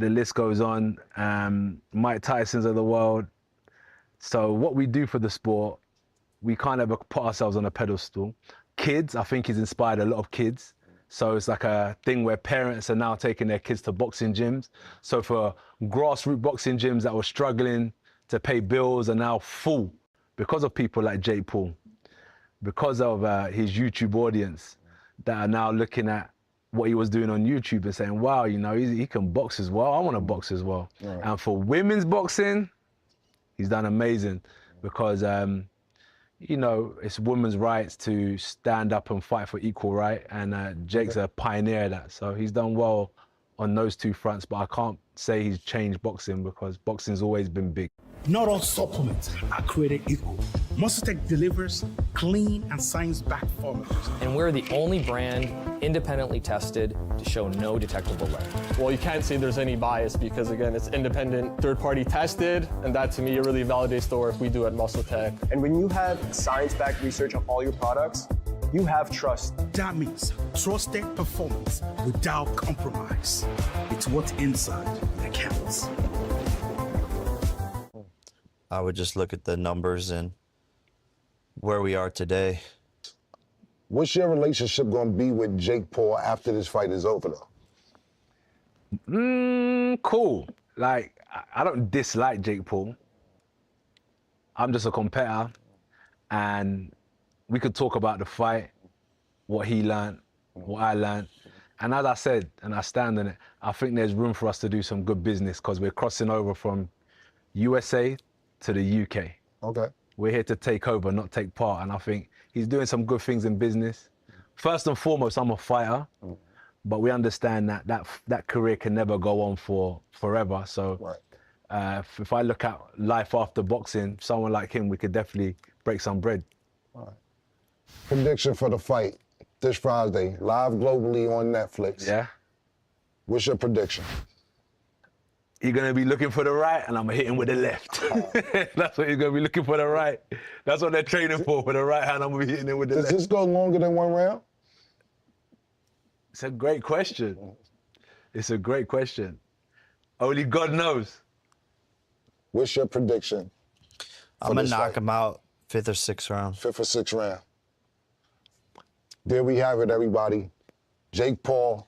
the list goes on. Mike Tyson's of the world. So what we do for the sport, we kind of put ourselves on a pedestal. Kids, I think he's inspired a lot of kids. So it's like a thing where parents are now taking their kids to boxing gyms. So for grassroots boxing gyms that were struggling to pay bills are now full because of people like Jake Paul, because of his YouTube audience that are now looking at what he was doing on YouTube and saying, wow, you know, he can box as well. I want to box as well. Right. And for women's boxing, he's done amazing because, you know, it's women's rights to stand up and fight for equal right. And Jake's a pioneer of that. So he's done well on those two fronts, but I can't say he's changed boxing because boxing's always been big. Not all supplements are created equal. Muscle-Tech delivers clean and science-backed formulas. And we're the only brand independently tested to show no detectable lead. Well, you can't say there's any bias because, again, it's independent, third-party tested, and that, to me, really validates the work we do at Muscle-Tech. And when you have science-backed research on all your products, you have trust. That means trusted performance without compromise. It's what's inside that counts. I would just look at the numbers and where we are today. What's your relationship going to be with Jake Paul after this fight is over, though? Cool. Like, I don't dislike Jake Paul. I'm just a competitor, and we could talk about the fight, what he learned, what I learned. And as I said, and I stand on it, I think there's room for us to do some good business because we're crossing over from USA to the UK. Okay. We're here to take over, not take part. And I think he's doing some good things in business. First and foremost, I'm a fighter, but we understand that that career can never go on for forever. So if I look at life after boxing, someone like him, we could definitely break some bread. All right. Prediction for the fight this Friday, live globally on Netflix. Yeah. What's your prediction? He's going to be looking for the right, and I'm going to hit him with the left. That's what he's going to be looking for, the right. That's what they're training for the right hand. I'm going to be hitting him with the left. Does this go longer than one round? It's a great question. It's a great question. Only God knows. What's your prediction? I'm going to knock him out 5th or 6th round. 5th or 6th round. There we have it, everybody. Jake Paul,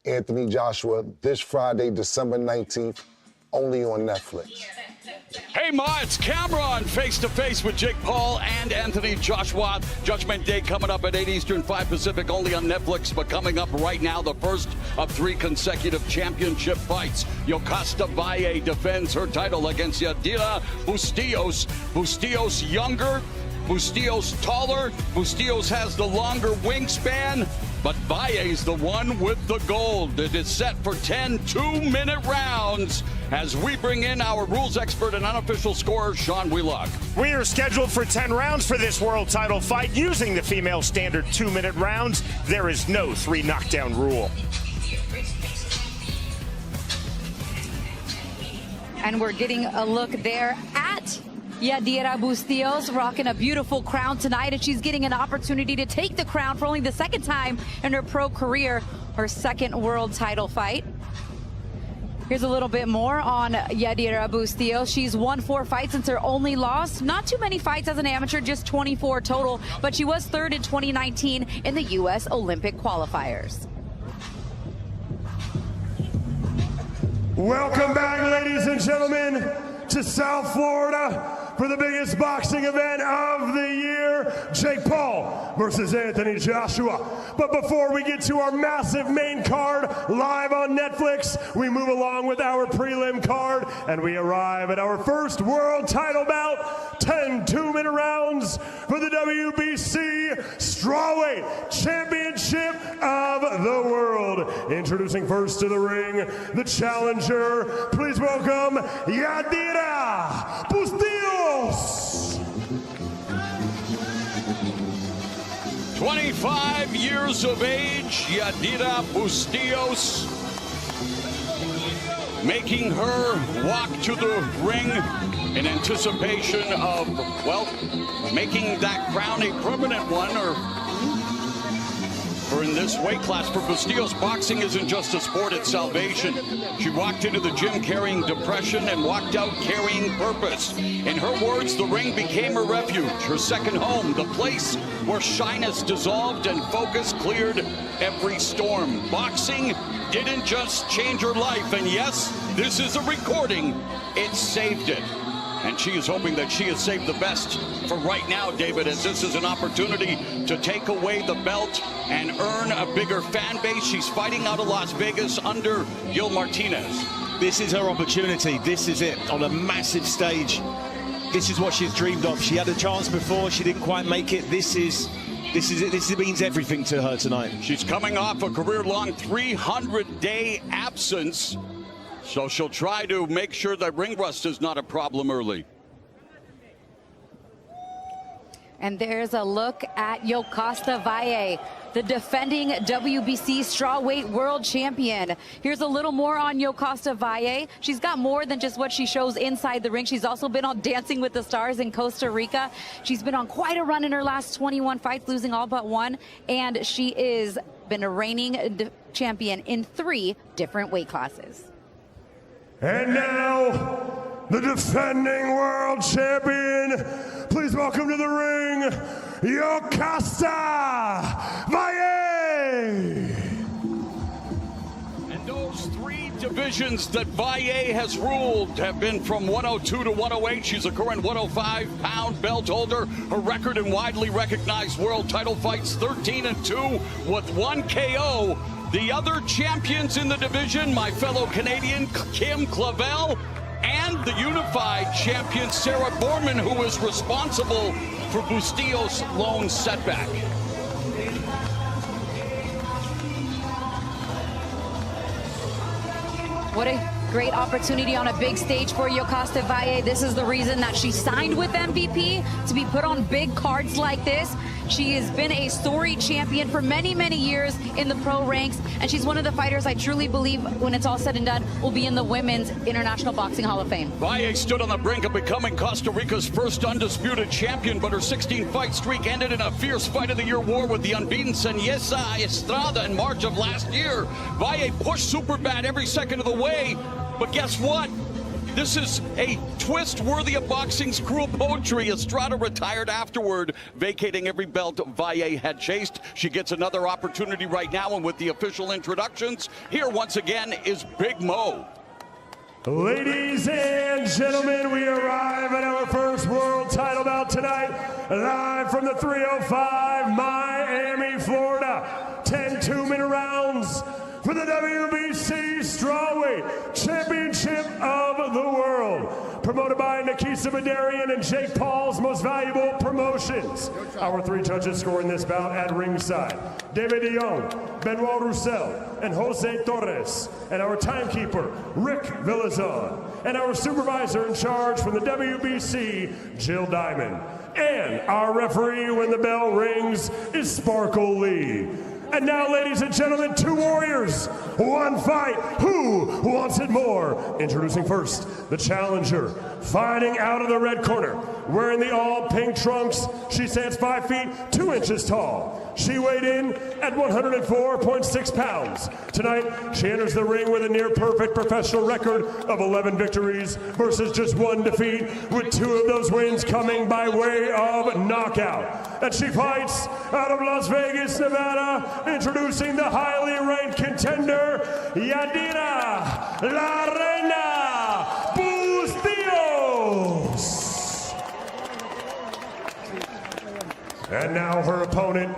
Anthony Joshua, this Friday, December 19th, only on Netflix. Hey, Ma, it's Cameron, face-to-face with Jake Paul and Anthony Joshua. Judgment Day coming up at 8 Eastern, 5 Pacific, only on Netflix. But coming up right now, the first of 3 consecutive championship fights. Yokasta Valle defends her title against Yadira Bustillos. Bustillos younger, Bustillos taller. Bustillos has the longer wingspan, but Valle's the one with the gold. It is set for 10 two-minute rounds as we bring in our rules expert and unofficial scorer, Sean Wheelock. We are scheduled for 10 rounds for this world title fight using the female standard 2-minute rounds. There is no 3 knockdown rule. And we're getting a look there at Yadira Bustillos, rocking a beautiful crown tonight, and she's getting an opportunity to take the crown for only the 2nd time in her pro career, her 2nd world title fight. Here's a little bit more on Yadira Bustillos. She's won 4 fights since her only loss. Not too many fights as an amateur, just 24 total, but she was 3rd in 2019 in the U.S. Olympic qualifiers. Welcome back, ladies and gentlemen, to South Florida for the biggest boxing event of the year, Jake Paul versus Anthony Joshua. But before we get to our massive main card live on Netflix, we move along with our prelim card, and we arrive at our first world title bout, 10 two-minute rounds for the WBC Strawweight Championship of the World. Introducing first to the ring, the challenger. Please welcome Yadira Bustillos. 25 years of age, Yadira Bustillos, making her walk to the ring in anticipation of, well, making that crown a permanent one, or for in this weight class for Bustillos, boxing isn't just a sport, it's salvation. She walked into the gym carrying depression and walked out carrying purpose. In her words, the ring became her refuge, her second home, the place where shyness dissolved and focus cleared every storm. Boxing didn't just change her life, and yes, this is a recording, it saved it. And she is hoping that she has saved the best for right now, David, as this is an opportunity to take away the belt and earn a bigger fan base. She's fighting out of Las Vegas under Gil Martinez. This is her opportunity. This is it on a massive stage. This is what she's dreamed of. She had a chance before. She didn't quite make it. This is it. This means everything to her tonight. She's coming off a career-long 300-day absence. So she'll try to make sure that ring rust is not a problem early. And there's a look at Yokasta Valle, the defending WBC strawweight world champion. Here's a little more on Yokasta Valle. She's got more than just what she shows inside the ring. She's also been on Dancing with the Stars in Costa Rica. She's been on quite a run in her last 21 fights, losing all but one. And she is been a reigning champion in 3 different weight classes. And now, the defending world champion, please welcome to the ring, Yokasta Valle! And those 3 divisions that Valle has ruled have been from 102 to 108. She's a current 105-pound belt holder. Her record in widely recognized world title fights, 13-2 with 1 KO. The other champions in the division, my fellow Canadian Kim Clavel, and the unified champion Sarah Borman, who is responsible for Bustillos' lone setback. What a great opportunity on a big stage for Yokasta Valle. This is the reason that she signed with MVP, to be put on big cards like this. She has been a storied champion for many, many years in the pro ranks, and she's one of the fighters I truly believe, when it's all said and done, will be in the Women's International Boxing Hall of Fame. Valle stood on the brink of becoming Costa Rica's first undisputed champion, but her 16-fight streak ended in a fierce Fight of the Year war with the unbeaten Seniesa Estrada in March of last year. Valle pushed Superbad every second of the way, but guess what? This is a twist worthy of boxing's cruel poetry. Estrada retired afterward, vacating every belt Valle had chased. She gets another opportunity right now, and with the official introductions, here once again is Big Mo. Ladies and gentlemen, we arrive at our first world title bout tonight, live from the 305 Miami, Florida. 10 2-minute rounds for the WBC Strawweight Championship of the World. Promoted by Nikisa Badarian and Jake Paul's Most Valuable Promotions. Our 3 judges scoring this bout at ringside: David De Jong, Benoit Roussel, and Jose Torres. And our timekeeper, Rick Villazon. And our supervisor in charge from the WBC, Jill Diamond. And our referee when the bell rings is Sparkle Lee. And now, ladies and gentlemen, 2 warriors, 1 fight. Who wants it more? Introducing first, the challenger, fighting out of the red corner, wearing the all-pink trunks. She stands 5 feet 2 inches tall. She weighed in at 104.6 pounds. Tonight, she enters the ring with a near-perfect professional record of 11 victories versus just 1 defeat, with 2 of those wins coming by way of knockout. And she fights out of Las Vegas, Nevada, introducing the highly ranked contender, Yadira La Reina Bustillos. And now her opponent,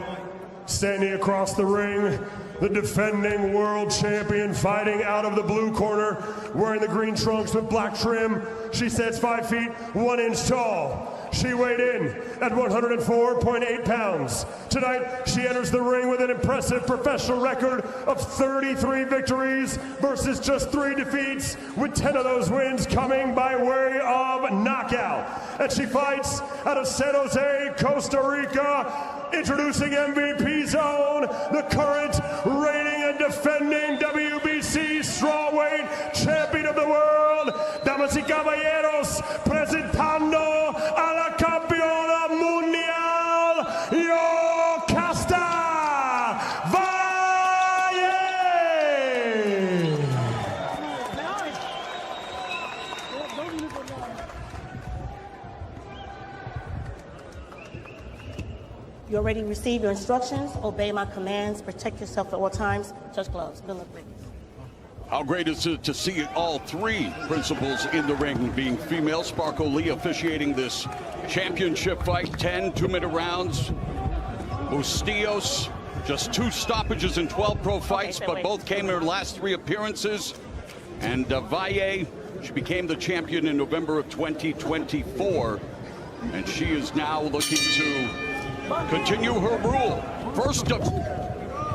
standing across the ring, the defending world champion, fighting out of the blue corner, wearing the green trunks with black trim. She stands 5 feet 1 inch tall. She weighed in at 104.8 pounds. Tonight, she enters the ring with an impressive professional record of 33 victories versus just 3 defeats, with 10 of those wins coming by way of knockout. And she fights out of San Jose, Costa Rica, introducing MVP Zone, the current reigning and defending WBC strawweight champion of the world. Damas y caballeros, presentando a la campeona mundial, Yokasta Valle. You already received your instructions. Obey my commands. Protect yourself at all times. Touch gloves. Good luck, ladies. How great is it to see all three principals in the ring being female? Sparkle Lee officiating this championship fight. 10 2-minute rounds. Bustillos, just 2 stoppages in 12 pro fights, but both came in her last 3 appearances. And Valle, she became the champion in November of 2024. And she is now looking to continue her rule. First of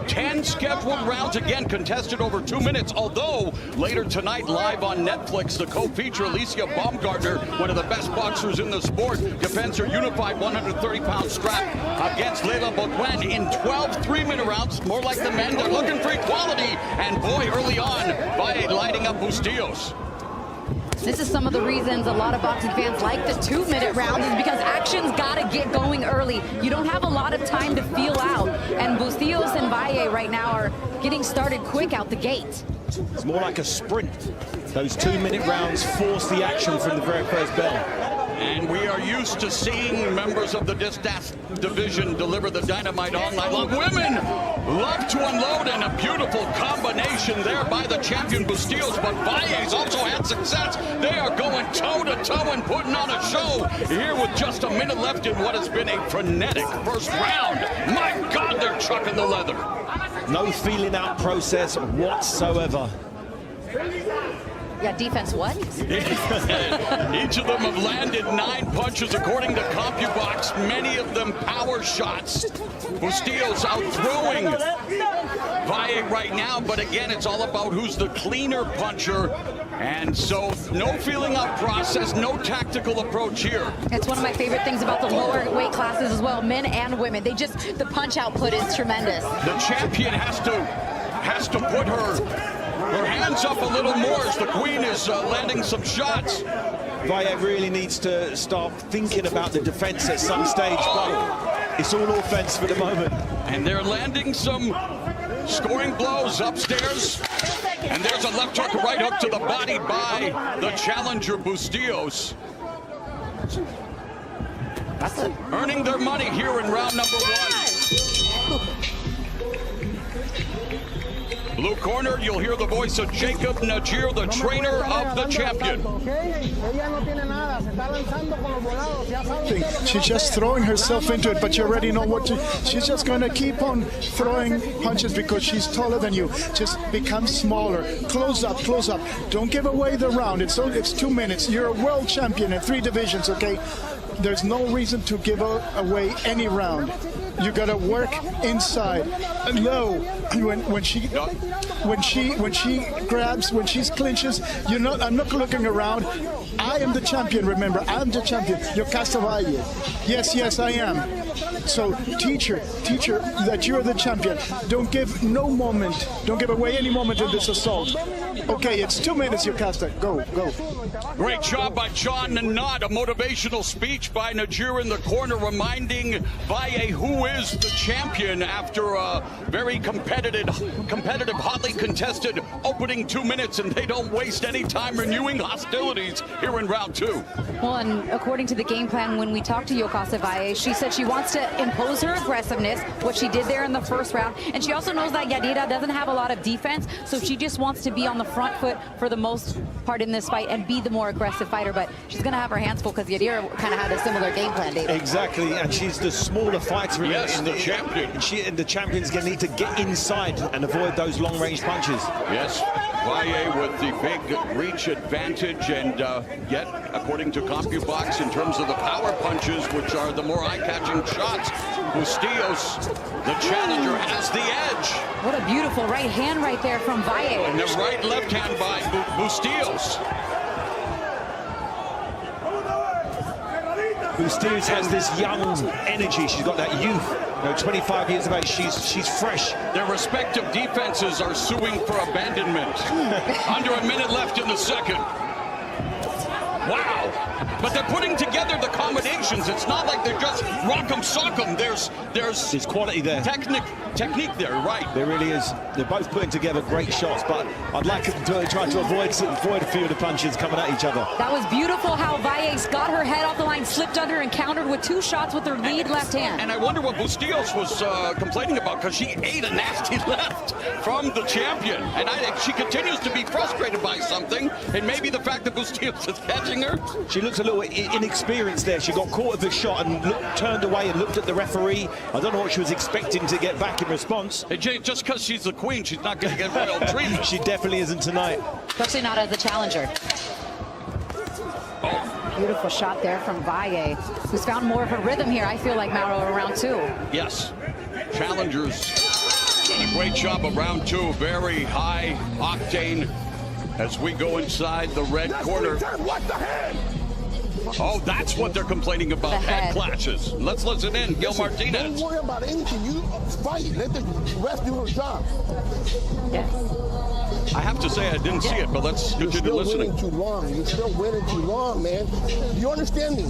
10 scheduled rounds, again contested over 2 minutes, although later tonight live on Netflix, the co-feature Alicia Baumgartner, one of the best boxers in the sport, defends her unified 130-pound strap against Leila Boudouin in 12 3-minute rounds, more like the men. They're looking for equality, and boy, early on, Valle lighting up Bustillos. This is some of the reasons a lot of boxing fans like the 2-minute rounds, is because action's got to get going early. You don't have a lot of time to feel out, and Bustillos and Valle right now are getting started quick out the gate. It's more like a sprint. Those 2-minute rounds force the action from the very first bell. And we are used to seeing members of the Distaff division deliver the dynamite all night long. Women love to unload, and a beautiful combination there by the champion Bustillos, but Valle's also had success. They are going toe-to-toe and putting on a show here with just a minute left in what has been a frenetic first round. My God, they're chucking the leather. No feeling out process whatsoever. Yeah, defense what? Each of them have landed 9 punches according to CompuBox, many of them power shots. Bustillos out throwing Valle right now, but again, it's all about who's the cleaner puncher. And so no feeling out process, no tactical approach here. It's one of my favorite things about the lower weight classes as well, men and women. The punch output is tremendous. The champion has to put her hands up a little more as the queen is landing some shots. Valle really needs to start thinking about the defense at some stage, but it's all offense for the moment. And they're landing some scoring blows upstairs. And there's a left hook, right hook to the body by the challenger Bustillos. Earning their money here in round number 1. Blue corner, you'll hear the voice of Jacob Najir, the trainer of the champion. She's just throwing herself into it, but you already know what she's just going to keep on throwing punches because she's taller than you. Just become smaller. Close up, close up. Don't give away the round. It's 2 minutes. You're a world champion in 3 divisions, okay? There's no reason to give away any round. You gotta work inside, low. When she grabs, when she clinches, I'm not looking around. I am the champion. Remember, I'm the champion. You're Castavalla. Yes, I am. So teach her that you're the champion. Don't give away any moment in this assault. Okay, it's 2 minutes, Yocasta. Go. Great job by John Nanat, a motivational speech by Najir in the corner, reminding Valle who is the champion after a very competitive, hotly contested opening 2 minutes, and they don't waste any time renewing hostilities here in round 2. Well, and according to the game plan, when we talked to Yocasta Valle, she said she wants to impose her aggressiveness, what she did there in the first round, and she also knows that Yadira doesn't have a lot of defense, so she just wants to be on the front foot for the most part in this fight and be the more aggressive fighter, but she's going to have her hands full because Yadira kind of had a similar game plan, David. Exactly, and she's the smaller fighter in the champion. And the champion's going to need to get inside and avoid those long-range punches. Yes, Valle with the big reach advantage, and yet, according to CompuBox, in terms of the power punches, which are the more eye-catching shots, Bustillos, the challenger, has the edge. What a beautiful right hand right there from Valle. And the right-left hand by Bustillos. Bustillos has this young energy. She's got that youth. 25 years of age. She's fresh. Their respective defenses are suing for abandonment. Under a minute left in the second. Wow. but they're putting together the combinations. It's not like they're just rock 'em, sock 'em. There's quality there. Technique there, right? There really is. They're both putting together great shots, but I'd like them to try to avoid a few of the punches coming at each other. That was beautiful how Valles got her head off the line, slipped under, and countered with 2 shots with her lead left hand. And I wonder what Bustillos was complaining about, because she ate a nasty left from the champion. And she continues to be frustrated by something, and maybe the fact that Bustillos is catching her. She looks a little inexperienced there. She got caught with the shot and turned away and looked at the referee. I don't know what she was expecting to get back in response. Hey, Jay, just because she's the queen, she's not going to get royal treatment. She definitely isn't tonight. Especially not as a challenger. Beautiful shot there from Valle, who's found more of a rhythm here, I feel like, Mauro, around 2. Yes. Challengers done a great job of round 2. Very high octane as we go inside the red corner. Oh, that's what they're complaining about, head clashes. Let's listen in. Gil Martinez. Don't worry about anything. You fight. Let the ref do her job. Yeah. I have to say I didn't see it, but let's continue listening. You're still winning too long. You're still winning too long, man. You understand me?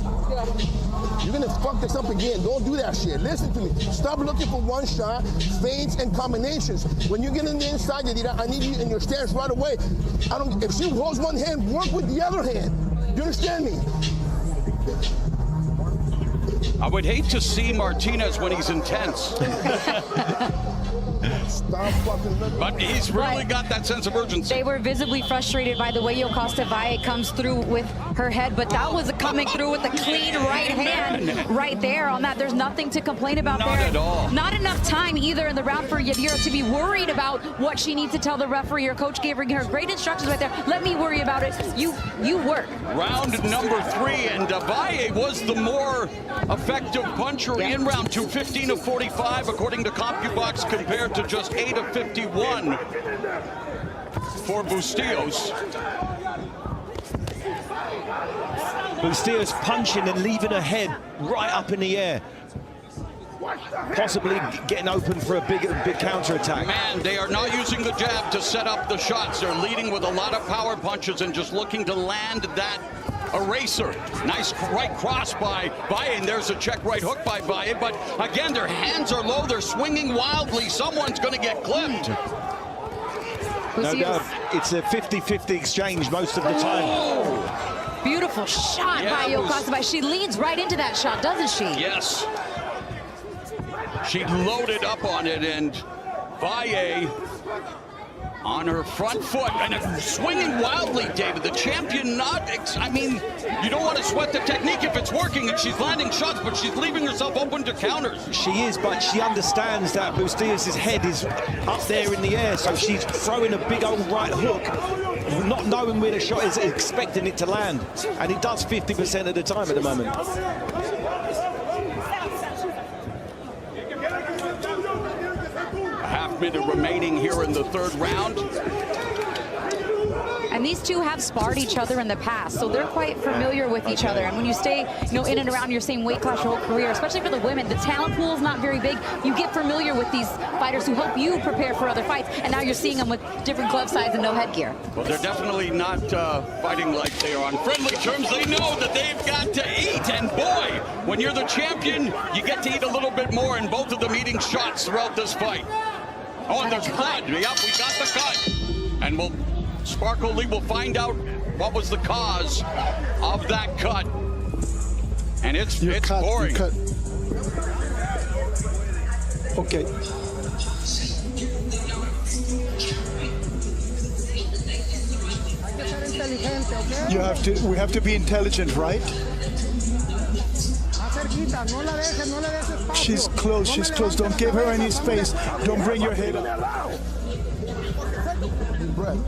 You're going to fuck this up again. Don't do that shit. Listen to me. Stop looking for one shot, feints, and combinations. When you get in the inside, I need you in your stance right away. If she holds one hand, work with the other hand. You understand me? I would hate to see Martinez when he's intense. Stop fucking looking. But he's really got that sense of urgency. They were visibly frustrated by the way Yokasta Valle comes through with her head, but that was coming through with a clean right hand right there on that. There's nothing to complain about there. Not at all. Not enough time either in the round for Yadira to be worried about what she needs to tell the referee. Her coach gave her great instructions right there. Let me worry about it. You work. Round number 3, and Valle was the more effective puncher in round 2. 15 of 45 according to CompuBox, compared to just 8 of 51 for Bustillos. Bustillos punching and leaving her head right up in the air. Possibly getting open for a big counter-attack. Man, they are not using the jab to set up the shots. They're leading with a lot of power punches and just looking to land that eraser. Nice right cross by Valle, and there's a check right hook by Valle. But again, their hands are low. They're swinging wildly. Someone's going to get clipped. No doubt. It's a 50-50 exchange most of the time. Oh, beautiful shot by Yokasta. She leads right into that shot, doesn't she? Yes. She loaded up on it, and Valle on her front foot and swinging wildly, David. The champion I mean, you don't want to sweat the technique if it's working, and she's landing shots, but she's leaving herself open to counters. She is, but she understands that Bustillos' head is up there in the air, so she's throwing a big old right hook, not knowing where the shot is, expecting it to land. And it does 50% of the time at the moment. A half-minute remaining here in the 3rd round. And these two have sparred each other in the past, so they're quite familiar with each other. And when you stay, in and around your same weight class your whole career, especially for the women, the talent pool is not very big. You get familiar with these fighters who help you prepare for other fights, and now you're seeing them with different glove sides and no headgear. Well, they're definitely not fighting like they are on friendly terms. They know that they've got to eat, and boy, when you're the champion, you get to eat a little bit more, and both of them eating shots throughout this fight. Oh, and there's blood. Yep, we got the cut. And Sparkle Lee will find out what was the cause of that cut. And it's boring. Okay. We have to be intelligent, right? She's close, don't give her any space. Don't bring your head up. Deep breath.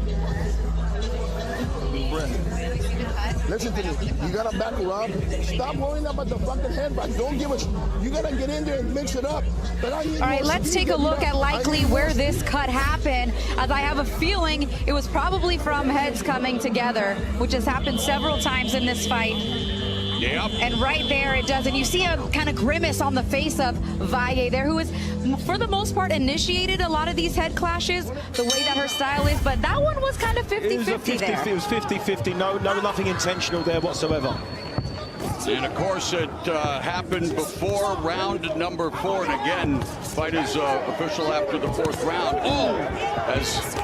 Listen to me. You gotta back her up. Stop worrying about the fucking headbutt. Don't give a. You gotta get in there and mix it up. All right, let's take a look at likely where this cut happened, as I have a feeling it was probably from heads coming together, which has happened several times in this fight. Yep. And right there it does. And you see a kind of grimace on the face of Valle there, who is, for the most part, initiated a lot of these head clashes, the way that her style is. But that one was kind of 50-50 there. It was 50-50. No, nothing intentional there whatsoever. And of course, it happened before round number 4. And again, fight is official after the 4th round. Oh, as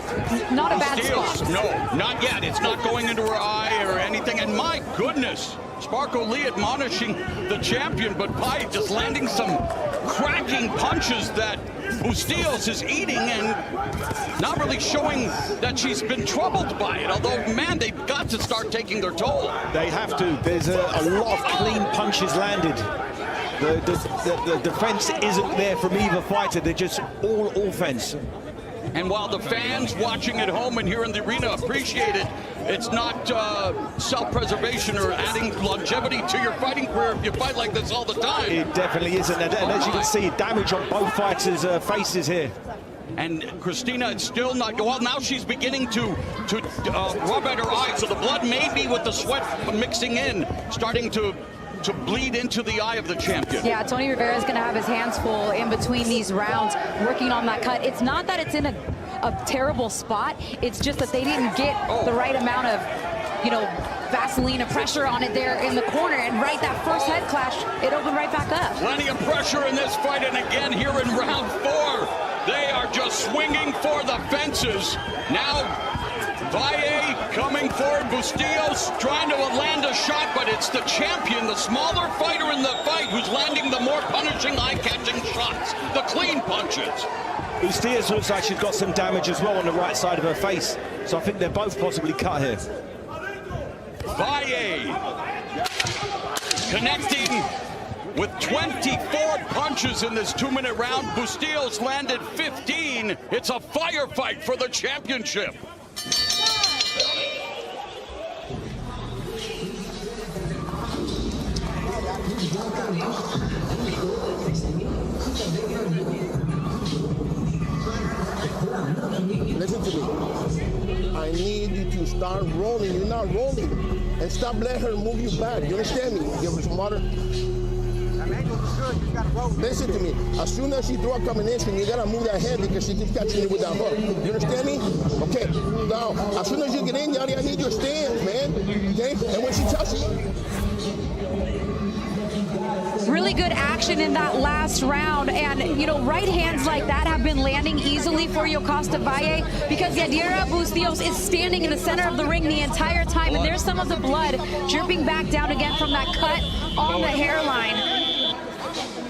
not a bad spot. No, not yet. It's not going into her eye or anything. And my goodness, Sparko Lee admonishing the champion, but Pai just landing some cracking punches that Bustillos is eating and not really showing that she's been troubled by it. Although, man, they've got to start taking their toll. They have to. There's a lot of clean punches landed. The defense isn't there from either fighter. They're just all offense. And while the fans watching at home and here in the arena appreciate it, it's not self-preservation or adding longevity to your fighting career if you fight like this all the time. It definitely isn't. And as you can see, damage on both fighters' faces here. And Christina, it's still not, well, now she's beginning to rub at her eyes, so the blood may be with the sweat mixing in, starting to bleed into the eye of the champion. Yeah, Tony Rivera is going to have his hands full in between these rounds, working on that cut. It's not that it's in a terrible spot. It's just that they didn't get the right amount of, you know, Vaseline and pressure on it there in the corner. And right, that first head clash, it opened right back up. Plenty of pressure in this fight. And again, here in round 4, they are just swinging for the fences. Now, Valle coming forward, Bustillos trying to land a shot, but it's the champion, the smaller fighter in the fight, who's landing the more punishing, eye-catching shots, the clean punches. Bustillos looks like she's got some damage as well on the right side of her face, so I think they're both possibly cut here. Valle connecting with 24 punches in this 2-minute round. Bustillos landed 15. It's a firefight for the championship. Listen to me. I need you to start rolling. You're not rolling. And stop letting her move you back. You understand me? Give her some water. Listen to me. As soon as she throw a combination, you gotta move that head because she keeps catching you with that hook. You understand me? Okay. Now, as soon as you get in, Yadi, I need your stance, man. Okay? And when she touches you. Really good action in that last round, and you know, right hands like that have been landing easily for Yokasta Valle because Yadira Bustillos is standing in the center of the ring the entire time, and there's some of the blood dripping back down again from that cut on the hairline.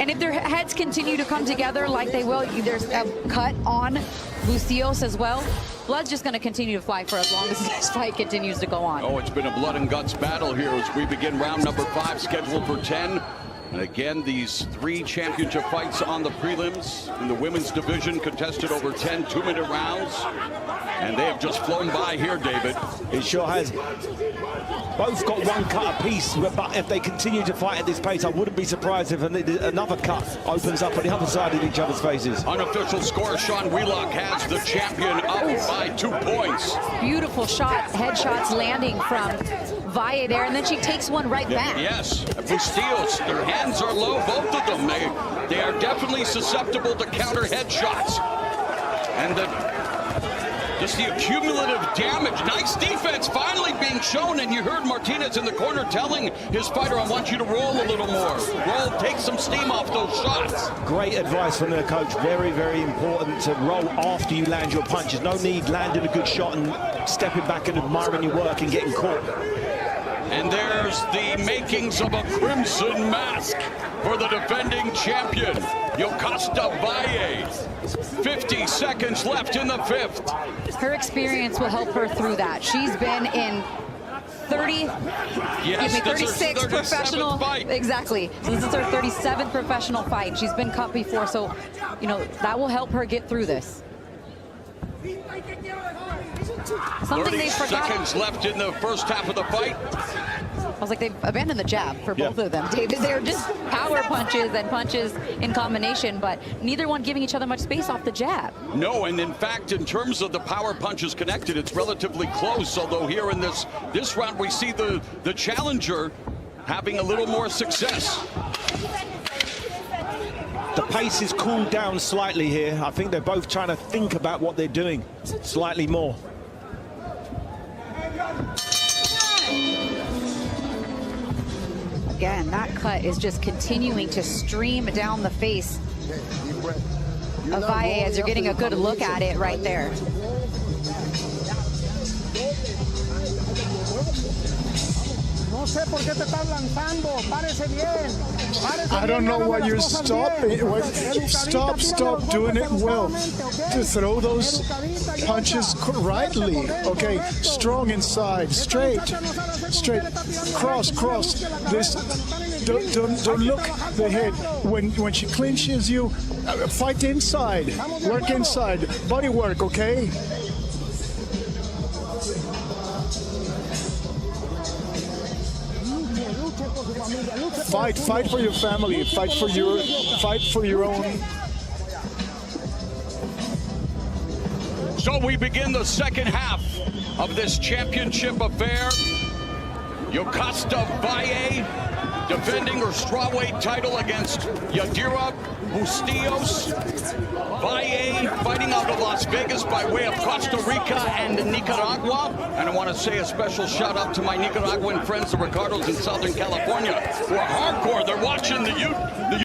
And if their heads continue to come together like they will, there's a cut on Bustillos as well. Blood's just going to continue to fly for as long as this fight continues to go on. Oh, it's been a blood and guts battle here as we begin round number 5, scheduled for 10. And again, these 3 championship fights on the prelims in the women's division contested over 10 2-minute rounds. And they have just flown by here, David. It sure has. Both got 1 cut apiece, but if they continue to fight at this pace, I wouldn't be surprised if another cut opens up on the other side of each other's faces. Unofficial score, Sean Wheelock has the champion up by 2 points. Beautiful shot, headshots landing from Valle there, and then she takes one right back. Yes, Bustillos, their hands are low, both of them. They are definitely susceptible to counter headshots. And just the accumulative damage. Nice defense finally being shown, and you heard Martinez in the corner telling his fighter, I want you to roll a little more. Roll, take some steam off those shots. Great advice from their coach. Very, very important to roll after you land your punches. No need landing a good shot and stepping back and admiring your work and getting caught. And there's the makings of a crimson mask for the defending champion, Yokasta Valle. 50 seconds left in the 5th. Her experience will help her through that. She's been in 36 professional fight. Exactly. So this is her 37th professional fight. She's been cut before, so you know that will help her get through this. Something 30 seconds left in the first half of the fight. I was like, they've abandoned the jab for both of them, David. They're just power punches and punches in combination, but neither one giving each other much space off the jab. No, and in fact, in terms of the power punches connected, it's relatively close, although here in this round, we see the challenger having a little more success. The pace is cooled down slightly here. I think they're both trying to think about what they're doing slightly more. Again, that cut is just continuing to stream down the face of Valle as you're getting a good look at it right there. I don't know why you're stopping. Stop doing it well. To throw those punches rightly. Okay, strong inside, straight, cross. This don't look the head. When she clinches you, fight inside, work inside, body work. Okay. Fight for your family. Fight for your own. So we begin the second half of this championship affair. Yokasta Valle defending her strawweight title against Yadira Bustillos. Valle fighting out of Las Vegas by way of Costa Rica and Nicaragua. And I want to say a special shout out to my Nicaraguan friends, the Ricardos in Southern California, who are hardcore. They're watching the